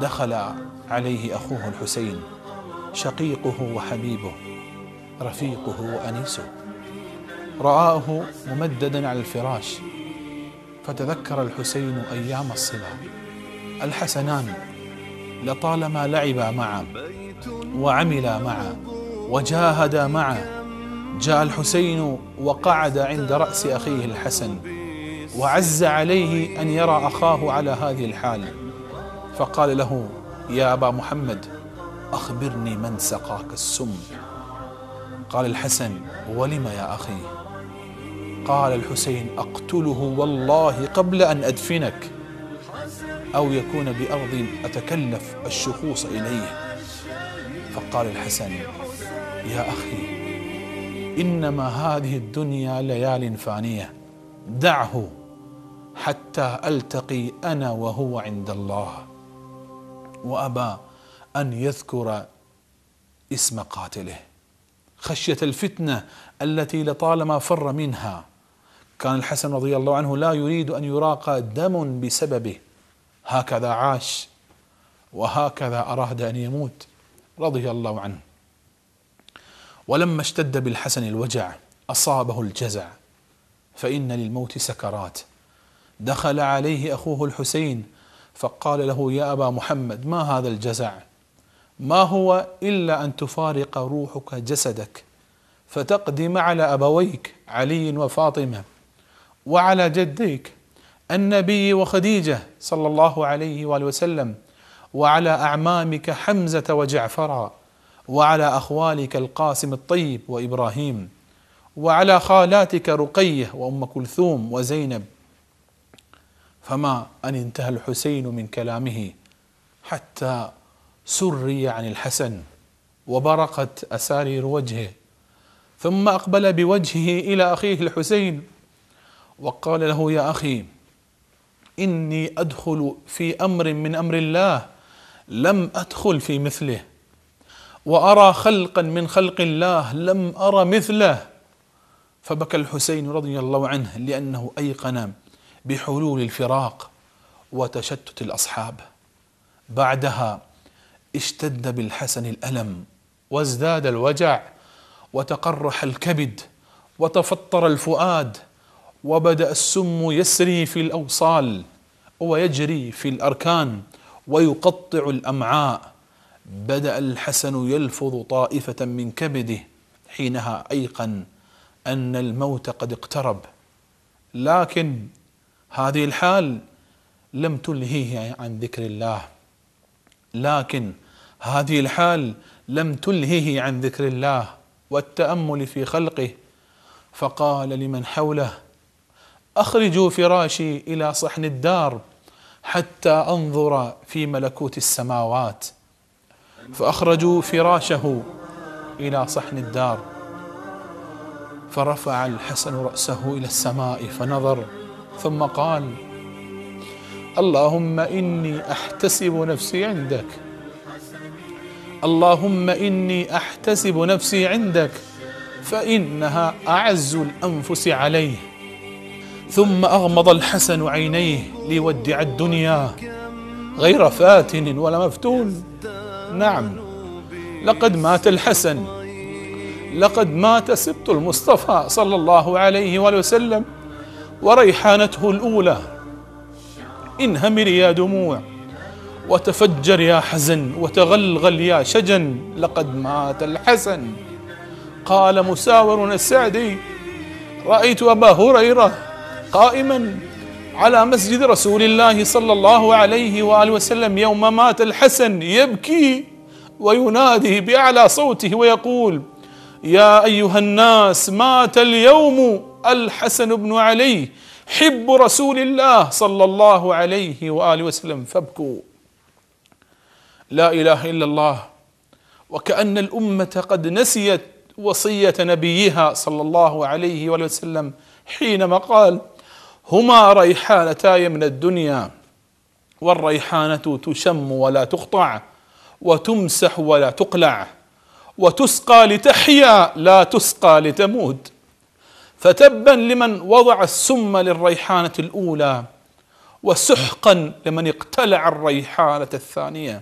دخل عليه أخوه الحسين شقيقه وحبيبه رفيقه وأنيسه، رآه ممددا على الفراش فتذكر الحسين أيام الصبا. الحسنان لطالما لعبا معا وعملا معا وجاهدا معا. جاء الحسين وقعد عند رأس أخيه الحسن وعز عليه أن يرى أخاه على هذه الحال، فقال له: يا أبا محمد أخبرني من سقاك السم. قال الحسن: ولم يا أخي؟ قال الحسين: أقتله والله قبل أن أدفنك، أو يكون بأرض أتكلف الشخوص إليه. فقال الحسن: يا أخي، إنما هذه الدنيا ليال فانية، دعه حتى ألتقي أنا وهو عند الله. وأبى أن يذكر اسم قاتله خشية الفتنة التي لطالما فر منها. كان الحسن رضي الله عنه لا يريد أن يراق دم بسببه، هكذا عاش وهكذا أراد أن يموت رضي الله عنه. ولما اشتد بالحسن الوجع أصابه الجزع، فإن للموت سكرات. دخل عليه أخوه الحسين فقال له: يا أبا محمد، ما هذا الجزع؟ ما هو إلا أن تفارق روحك جسدك فتقدم على أبويك علي وفاطمة وعلى جديك النبي وخديجة صلى الله عليه وآله وسلم، وعلى أعمامك حمزة وجعفر، وعلى أخوالك القاسم الطيب وإبراهيم، وعلى خالاتك رقية وأم كلثوم وزينب. فما أن انتهى الحسين من كلامه حتى سري عن الحسن وبرقت أسارير وجهه، ثم أقبل بوجهه إلى أخيه الحسين وقال له: يا أخي، إني أدخل في أمر من أمر الله لم أدخل في مثله، وأرى خلقا من خلق الله لم أرى مثله. فبكى الحسين رضي الله عنه لأنه أيقن بحلول الفراق وتشتت الأصحاب. بعدها اشتد بالحسن الألم وازداد الوجع وتقرح الكبد وتفطر الفؤاد، وبدأ السم يسري في الأوصال ويجري في الأركان ويقطع الأمعاء. بدأ الحسن يلفظ طائفة من كبده، حينها أيقن أن الموت قد اقترب. لكن هذه الحال لم تلهيه عن ذكر الله، عن ذكر الله والتأمل في خلقه. فقال لمن حوله: أخرجوا فراشي إلى صحن الدار حتى أنظر في ملكوت السماوات. فأخرجوا فراشه إلى صحن الدار، فرفع الحسن رأسه إلى السماء فنظر، ثم قال: اللهم إني أحتسب نفسي عندك، اللهم إني أحتسب نفسي عندك، فإنها أعز الأنفس عليه. ثم أغمض الحسن عينيه ليودع الدنيا غير فاتن ولا مفتون. نعم، لقد مات الحسن، لقد مات سبط المصطفى صلى الله عليه وآله وسلم وريحانته الأولى. انهمر يا دموع وتفجر يا حزن وتغلغل يا شجن، لقد مات الحسن. قال مساور السعدي: رأيت أبا هريرة قائما على مسجد رسول الله صلى الله عليه وآله وسلم يوم مات الحسن يبكي وينادي بأعلى صوته ويقول: يا أيها الناس، مات اليوم الحسن بن علي حب رسول الله صلى الله عليه وآله وسلم، فابكوا. لا إله إلا الله. وكأن الأمة قد نسيت وصية نبيها صلى الله عليه وآله وسلم حينما قال: هما ريحانتاي من الدنيا، والريحانة تشم ولا تقطع، وتمسح ولا تقلع، وتسقى لتحيا لا تسقى لتموت. فتبا لمن وضع السم للريحانة الأولى وسحقا لمن اقتلع الريحانة الثانية.